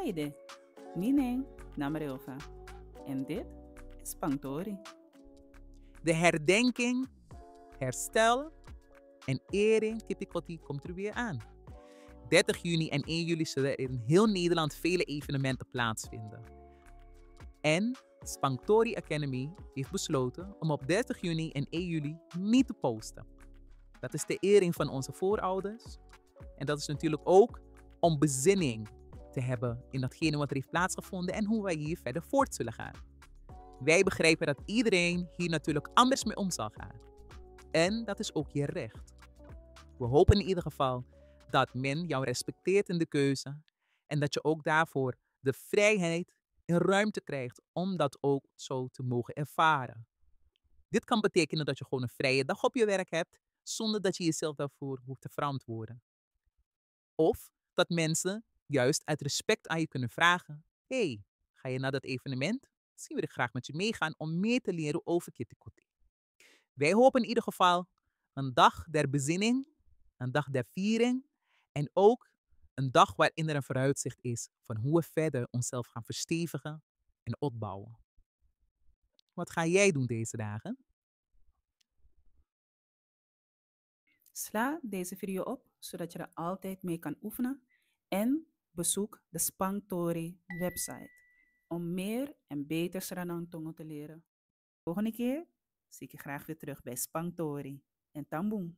Saide, Nineng, Namarilva. En dit is Spangtori. De herdenking, herstel en ering Kitikoti komt er weer aan. 30 juni en 1 juli zullen er in heel Nederland vele evenementen plaatsvinden. En Spangtori Academy heeft besloten om op 30 juni en 1 juli niet te posten. Dat is de ering van onze voorouders. En dat is natuurlijk ook om bezinning te hebben in datgene wat er heeft plaatsgevonden en hoe wij hier verder voort zullen gaan. Wij begrijpen dat iedereen hier natuurlijk anders mee om zal gaan. En dat is ook je recht. We hopen in ieder geval dat men jou respecteert in de keuze en dat je ook daarvoor de vrijheid en ruimte krijgt om dat ook zo te mogen ervaren. Dit kan betekenen dat je gewoon een vrije dag op je werk hebt zonder dat je jezelf daarvoor hoeft te verantwoorden. Of dat mensen juist uit respect aan je kunnen vragen: hey, ga je naar dat evenement? Zien we er graag met je meegaan om meer te leren over Kitikoti. Wij hopen in ieder geval een dag der bezinning, een dag der viering en ook een dag waarin er een vooruitzicht is van hoe we verder onszelf gaan verstevigen en opbouwen. Wat ga jij doen deze dagen? Sla deze video op, zodat je er altijd mee kan oefenen. En bezoek de Spangtori website om meer en beter Sranang te leren. Volgende keer zie ik je graag weer terug bij Spangtori en Tamboen.